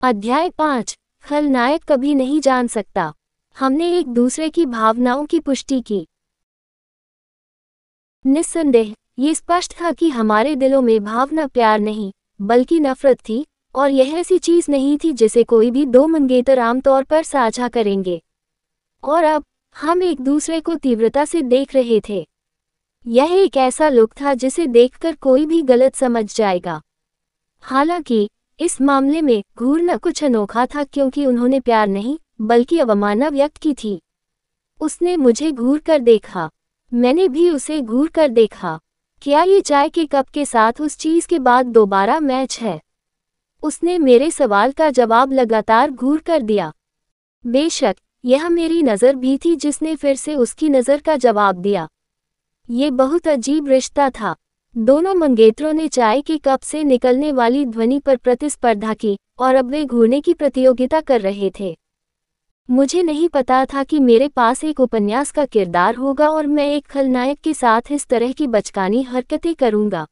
अध्याय 5। खलनायक कभी नहीं जान सकता। हमने एक दूसरे की भावनाओं की पुष्टि की। निस्संदेह ये स्पष्ट था कि हमारे दिलों में भावना प्यार नहीं बल्कि नफरत थी, और यह ऐसी चीज नहीं थी जिसे कोई भी दो मंगेतर आमतौर पर साझा करेंगे। और अब हम एक दूसरे को तीव्रता से देख रहे थे। यह एक ऐसा लुक था जिसे देखकर कोई भी गलत समझ जाएगा। हालांकि इस मामले में घूरना कुछ अनोखा था, क्योंकि उन्होंने प्यार नहीं बल्कि अवमानना व्यक्त की थी। उसने मुझे घूर कर देखा, मैंने भी उसे घूर कर देखा। क्या ये चाय के कप के साथ उस चीज के बाद दोबारा मैच है? उसने मेरे सवाल का जवाब लगातार घूर कर दिया। बेशक यह मेरी नज़र भी थी जिसने फिर से उसकी नज़र का जवाब दिया। ये बहुत अजीब रिश्ता था। दोनों मंगेतरों ने चाय के कप से निकलने वाली ध्वनि पर प्रतिस्पर्धा की, और अब वे घूरने की प्रतियोगिता कर रहे थे। मुझे नहीं पता था कि मेरे पास एक उपन्यास का किरदार होगा और मैं एक खलनायक के साथ इस तरह की बचकानी हरकतें करूंगा।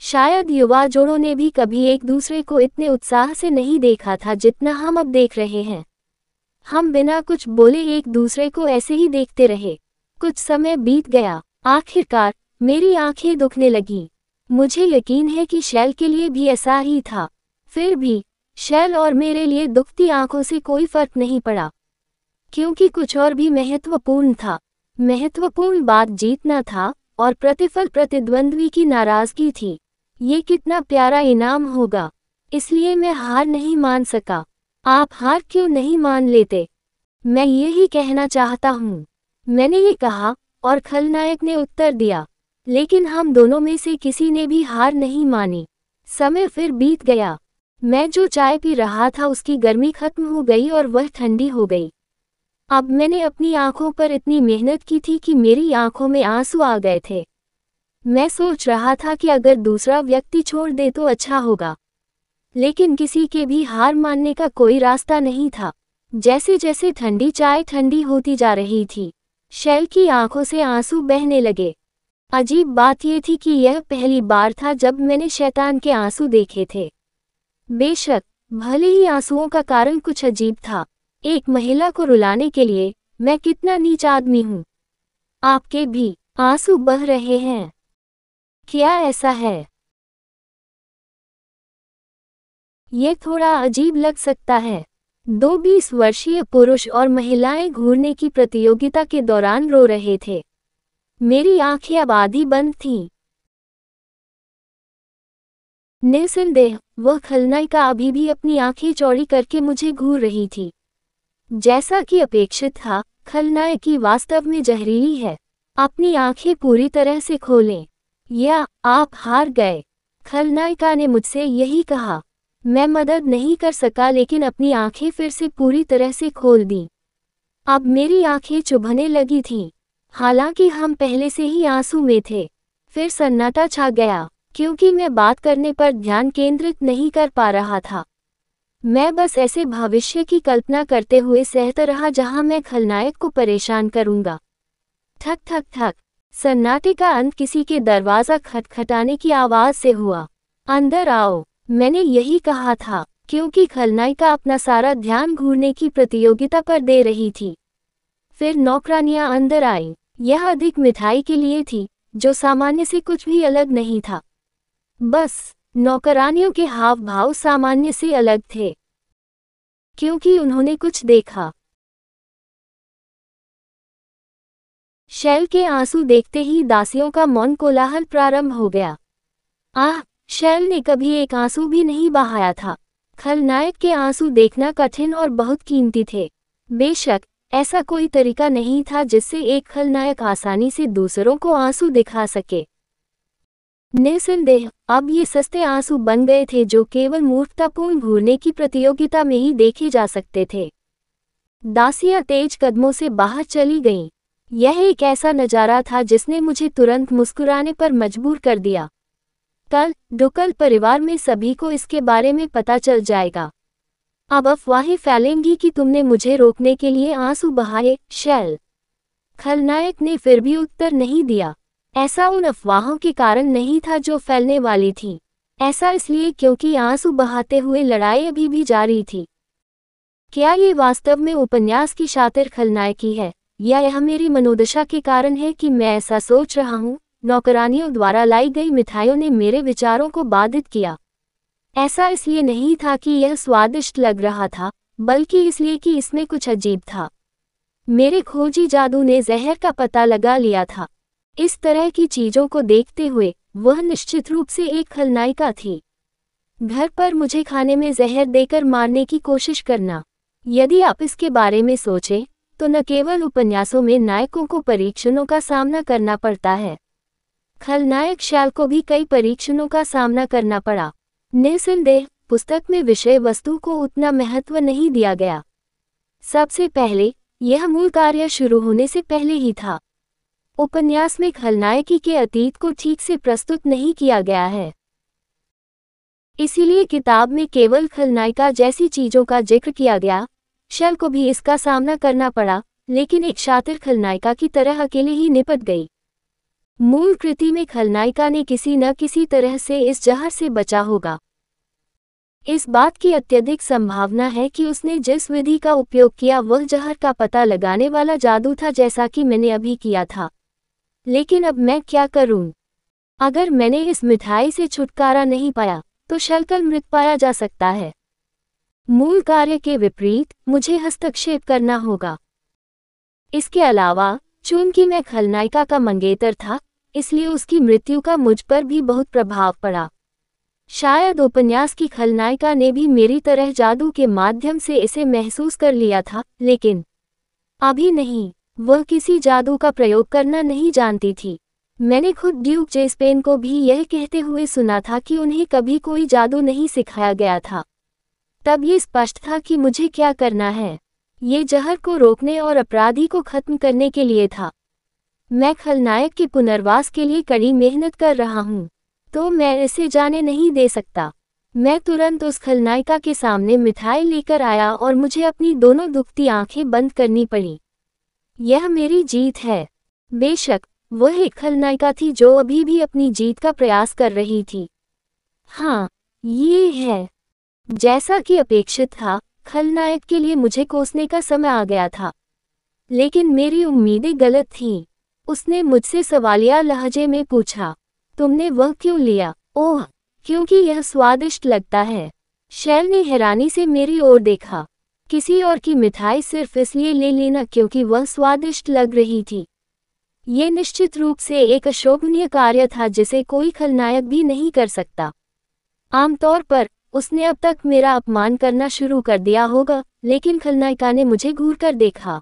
शायद युवा जोड़ों ने भी कभी एक दूसरे को इतने उत्साह से नहीं देखा था जितना हम अब देख रहे हैं। हम बिना कुछ बोले एक दूसरे को ऐसे ही देखते रहे। कुछ समय बीत गया। आखिरकार मेरी आंखें दुखने लगीं। मुझे यकीन है कि शैल के लिए भी ऐसा ही था। फिर भी शैल और मेरे लिए दुखती आंखों से कोई फर्क नहीं पड़ा, क्योंकि कुछ और भी महत्वपूर्ण था। महत्वपूर्ण बात जीतना था, और प्रतिफल प्रतिद्वंद्वी की नाराजगी थी। ये कितना प्यारा इनाम होगा। इसलिए मैं हार नहीं मान सका। आप हार क्यों नहीं मान लेते? मैं यही कहना चाहता हूँ, मैंने ये कहा, और खलनायक ने उत्तर दिया। लेकिन हम दोनों में से किसी ने भी हार नहीं मानी। समय फिर बीत गया। मैं जो चाय पी रहा था उसकी गर्मी खत्म हो गई और वह ठंडी हो गई। अब मैंने अपनी आंखों पर इतनी मेहनत की थी कि मेरी आंखों में आंसू आ गए थे। मैं सोच रहा था कि अगर दूसरा व्यक्ति छोड़ दे तो अच्छा होगा, लेकिन किसी के भी हार मानने का कोई रास्ता नहीं था। जैसे जैसे ठंडी चाय ठंडी होती जा रही थी, शैल की आंखों से आंसू बहने लगे। अजीब बात यह थी कि यह पहली बार था जब मैंने शैतान के आंसू देखे थे। बेशक भले ही आंसुओं का कारण कुछ अजीब था। एक महिला को रुलाने के लिए मैं कितना नीच आदमी हूँ। आपके भी आंसू बह रहे हैं? क्या ऐसा है? ये थोड़ा अजीब लग सकता है। दो 20 वर्षीय पुरुष और महिलाएं घूरने की प्रतियोगिता के दौरान रो रहे थे। मेरी आंखें अब आधी बंद थीं। निस्संदेह वह खलनायिका अभी भी अपनी आंखें चौड़ी करके मुझे घूर रही थी। जैसा कि अपेक्षित था, खलनायिकी वास्तव में जहरीली है। अपनी आंखें पूरी तरह से खोलें, या आप हार गए। खलनायिका ने मुझसे यही कहा। मैं मदद नहीं कर सका, लेकिन अपनी आंखें फिर से पूरी तरह से खोल दी। अब मेरी आंखें चुभने लगी थीं। हालांकि हम पहले से ही आंसू में थे। फिर सन्नाटा छा गया, क्योंकि मैं बात करने पर ध्यान केंद्रित नहीं कर पा रहा था। मैं बस ऐसे भविष्य की कल्पना करते हुए सहता रहा जहां मैं खलनायक को परेशान करूंगा। ठक ठक ठक। सन्नाटे का अंत किसी के दरवाजा खटखटाने की आवाज से हुआ। अंदर आओ, मैंने यही कहा था, क्योंकि खलनायिका अपना सारा ध्यान घूरने की प्रतियोगिता पर दे रही थी। फिर नौकरानियां अंदर आईं। यह अधिक मिठाई के लिए थी, जो सामान्य से कुछ भी अलग नहीं था। बस नौकरानियों के हाव भाव सामान्य से अलग थे, क्योंकि उन्होंने कुछ देखा। शैल के आंसू देखते ही दासियों का मौन कोलाहल प्रारंभ हो गया। आह, शैल ने कभी एक आंसू भी नहीं बहाया था। खलनायक के आंसू देखना कठिन और बहुत कीमती थे। बेशक ऐसा कोई तरीका नहीं था जिससे एक खलनायक आसानी से दूसरों को आंसू दिखा सके। निस्संदेह अब ये सस्ते आंसू बन गए थे जो केवल मूर्खतापूर्ण घूरने की प्रतियोगिता में ही देखे जा सकते थे। दासियां तेज कदमों से बाहर चली गईं। यह एक ऐसा नज़ारा था जिसने मुझे तुरंत मुस्कुराने पर मजबूर कर दिया। कल डुकल परिवार में सभी को इसके बारे में पता चल जाएगा। अब अफवाहें फैलेंगी कि तुमने मुझे रोकने के लिए आंसू बहाए, शैल। खलनायक ने फिर भी उत्तर नहीं दिया। ऐसा उन अफवाहों के कारण नहीं था जो फैलने वाली थी। ऐसा इसलिए क्योंकि आंसू बहाते हुए लड़ाई अभी भी जारी थी। क्या ये वास्तव में उपन्यास की शातिर खलनायकी है, या यह मेरी मनोदशा के कारण है कि मैं ऐसा सोच रहा हूँ? नौकरानियों द्वारा लाई गई मिठाइयों ने मेरे विचारों को बाधित किया। ऐसा इसलिए नहीं था कि यह स्वादिष्ट लग रहा था, बल्कि इसलिए कि इसमें कुछ अजीब था। मेरे खोजी जादू ने जहर का पता लगा लिया था। इस तरह की चीजों को देखते हुए वह निश्चित रूप से एक खलनायिका थी। घर पर मुझे खाने में जहर देकर मारने की कोशिश करना। यदि आप इसके बारे में सोचें, तो न केवल उपन्यासों में नायकों को परीक्षणों का सामना करना पड़ता है, खलनायक शैल को भी कई परीक्षणों का सामना करना पड़ा। निस्संदेह पुस्तक में विषय वस्तु को उतना महत्व नहीं दिया गया। सबसे पहले यह मूल कार्य शुरू होने से पहले ही था। उपन्यास में खलनायकी के अतीत को ठीक से प्रस्तुत नहीं किया गया है। इसीलिए किताब में केवल खलनायिका जैसी चीजों का जिक्र किया गया। शैल को भी इसका सामना करना पड़ा, लेकिन एक शातिर खलनायिका की तरह अकेले ही निपट गई। मूल कृति में खलनायिका ने किसी न किसी तरह से इस जहर से बचा होगा। इस बात की अत्यधिक संभावना है कि उसने जिस विधि का उपयोग किया वह जहर का पता लगाने वाला जादू था, जैसा कि मैंने अभी किया था। लेकिन अब मैं क्या करूं? अगर मैंने इस मिठाई से छुटकारा नहीं पाया, तो शलकल मृत पाया जा सकता है। मूल कार्य के विपरीत मुझे हस्तक्षेप करना होगा। इसके अलावा चूंकि मैं खलनायिका का मंगेतर था, इसलिए उसकी मृत्यु का मुझ पर भी बहुत प्रभाव पड़ा। शायद उपन्यास की खलनायिका ने भी मेरी तरह जादू के माध्यम से इसे महसूस कर लिया था, लेकिन अभी नहीं। वह किसी जादू का प्रयोग करना नहीं जानती थी। मैंने खुद ड्यूक जेस्पेन को भी यह कहते हुए सुना था कि उन्हें कभी कोई जादू नहीं सिखाया गया था। तब ये स्पष्ट था कि मुझे क्या करना है। ये जहर को रोकने और अपराधी को खत्म करने के लिए था। मैं खलनायक के पुनर्वास के लिए कड़ी मेहनत कर रहा हूँ, तो मैं इसे जाने नहीं दे सकता। मैं तुरंत उस खलनायिका के सामने मिठाई लेकर आया और मुझे अपनी दोनों दुखती आंखें बंद करनी पड़ी। यह मेरी जीत है। बेशक वह एक खलनायिका थी जो अभी भी अपनी जीत का प्रयास कर रही थी। हाँ, ये है। जैसा कि अपेक्षित था, खलनायक के लिए मुझे कोसने का समय आ गया था। लेकिन मेरी उम्मीदें गलत थीं। उसने मुझसे सवालिया लहजे में पूछा, तुमने वह क्यों लिया? ओह, क्योंकि यह स्वादिष्ट लगता है। शैल ने हैरानी से मेरी ओर देखा। किसी और की मिठाई सिर्फ इसलिए ले लेना क्योंकि वह स्वादिष्ट लग रही थी। ये निश्चित रूप से एक अशोभनीय कार्य था जिसे कोई खलनायक भी नहीं कर सकता। आमतौर पर उसने अब तक मेरा अपमान करना शुरू कर दिया होगा, लेकिन खलनायिका ने मुझे घूर कर देखा।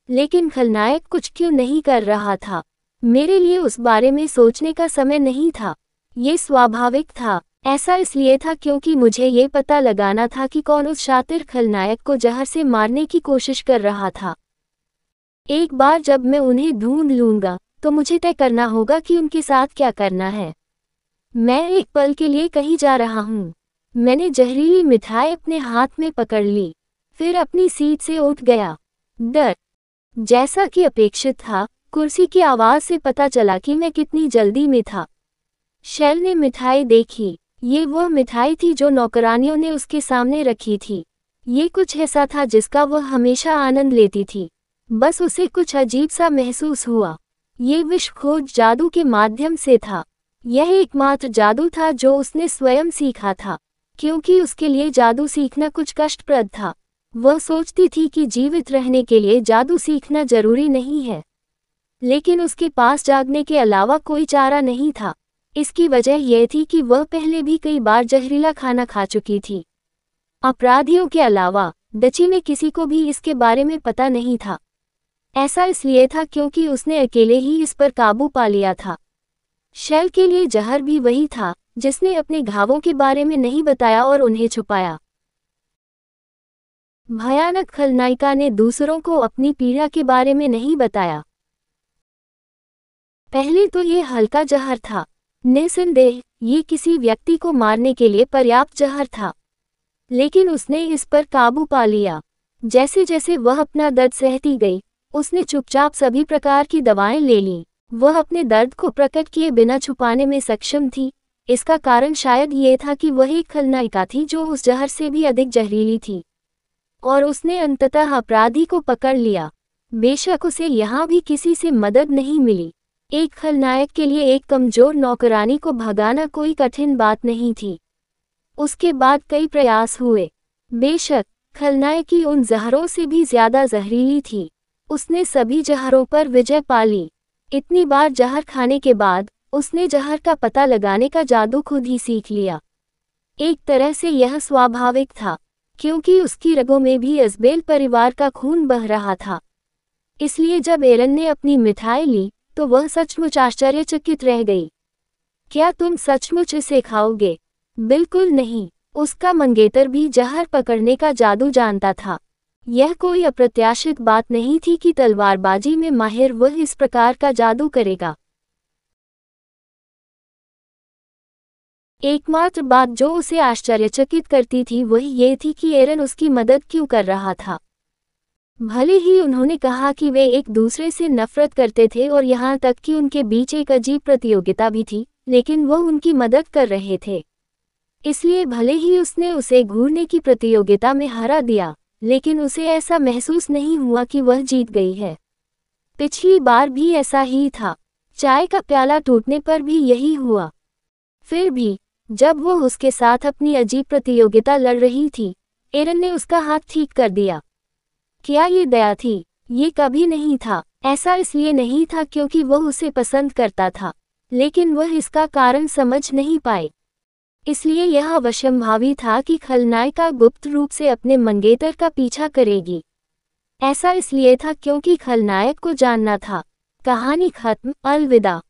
लेकिन खलनायक कुछ क्यों नहीं कर रहा था? मेरे लिए उस बारे में सोचने का समय नहीं था। ये स्वाभाविक था। ऐसा इसलिए था क्योंकि मुझे ये पता लगाना था कि कौन उस शातिर खलनायक को जहर से मारने की कोशिश कर रहा था। एक बार जब मैं उन्हें ढूंढ लूंगा, तो मुझे तय करना होगा कि उनके साथ क्या करना है। मैं एक पल के लिए कहीं जा रहा हूँ। मैंने जहरीली मिठाई अपने हाथ में पकड़ ली, फिर अपनी सीट से उठ गया। डर, जैसा कि अपेक्षित था, कुर्सी की आवाज से पता चला कि मैं कितनी जल्दी में था। शैल ने मिठाई देखी। ये वह मिठाई थी जो नौकरानियों ने उसके सामने रखी थी। ये कुछ ऐसा था जिसका वह हमेशा आनंद लेती थी। बस उसे कुछ अजीब सा महसूस हुआ। ये विश्व खोज जादू के माध्यम से था। यह एकमात्र जादू था जो उसने स्वयं सीखा था, क्योंकि उसके लिए जादू सीखना कुछ कष्टप्रद था। वह सोचती थी कि जीवित रहने के लिए जादू सीखना जरूरी नहीं है, लेकिन उसके पास जागने के अलावा कोई चारा नहीं था। इसकी वजह यह थी कि वह पहले भी कई बार जहरीला खाना खा चुकी थी। अपराधियों के अलावा डची में किसी को भी इसके बारे में पता नहीं था। ऐसा इसलिए था क्योंकि उसने अकेले ही इस पर काबू पा लिया था। शैल के लिए जहर भी वही था जिसने अपने घावों के बारे में नहीं बताया और उन्हें छुपाया। भयानक खलनायिका ने दूसरों को अपनी पीड़ा के बारे में नहीं बताया। पहले तो ये हल्का जहर था। निस्संदेह ये किसी व्यक्ति को मारने के लिए पर्याप्त जहर था, लेकिन उसने इस पर काबू पा लिया। जैसे जैसे वह अपना दर्द सहती गई, उसने चुपचाप सभी प्रकार की दवाएं ले लीं। वह अपने दर्द को प्रकट किए बिना छुपाने में सक्षम थी, इसका कारण शायद ये था कि वह एक खलनायिका थी जो उस जहर से भी अधिक जहरीली थी, और उसने अंततः अपराधी को पकड़ लिया। बेशक उसे यहाँ भी किसी से मदद नहीं मिली। एक खलनायक के लिए एक कमजोर नौकरानी को भगाना कोई कठिन बात नहीं थी। उसके बाद कई प्रयास हुए। बेशक खलनायकी उन जहरों से भी ज्यादा जहरीली थी। उसने सभी जहरों पर विजय पा ली। इतनी बार जहर खाने के बाद उसने जहर का पता लगाने का जादू खुद ही सीख लिया। एक तरह से यह स्वाभाविक था, क्योंकि उसकी रगों में भी अज़बेल परिवार का खून बह रहा था। इसलिए जब एरन ने अपनी मिठाई ली तो वह सचमुच आश्चर्यचकित रह गई। क्या तुम सचमुच इसे खाओगे? बिल्कुल नहीं। उसका मंगेतर भी जहर पकड़ने का जादू जानता था। यह कोई अप्रत्याशित बात नहीं थी कि तलवारबाजी में माहिर वह इस प्रकार का जादू करेगा। एकमात्र बात जो उसे आश्चर्यचकित करती थी वह ये थी कि एरन उसकी मदद क्यों कर रहा था। भले ही उन्होंने कहा कि वे एक दूसरे से नफरत करते थे और यहाँ तक कि उनके बीच एक अजीब प्रतियोगिता भी थी, लेकिन वह उनकी मदद कर रहे थे। इसलिए भले ही उसने उसे घूरने की प्रतियोगिता में हरा दिया, लेकिन उसे ऐसा महसूस नहीं हुआ कि वह जीत गई है। पिछली बार भी ऐसा ही था। चाय का प्याला टूटने पर भी यही हुआ। फिर भी जब वह उसके साथ अपनी अजीब प्रतियोगिता लड़ रही थी, एरन ने उसका हाथ ठीक कर दिया। क्या ये दया थी? ये कभी नहीं था। ऐसा इसलिए नहीं था क्योंकि वह उसे पसंद करता था, लेकिन वह इसका कारण समझ नहीं पाए। इसलिए यह अवश्यंभावी था कि खलनायिका गुप्त रूप से अपने मंगेतर का पीछा करेगी। ऐसा इसलिए था क्योंकि खलनायक को जानना था। कहानी खत्म। अलविदा।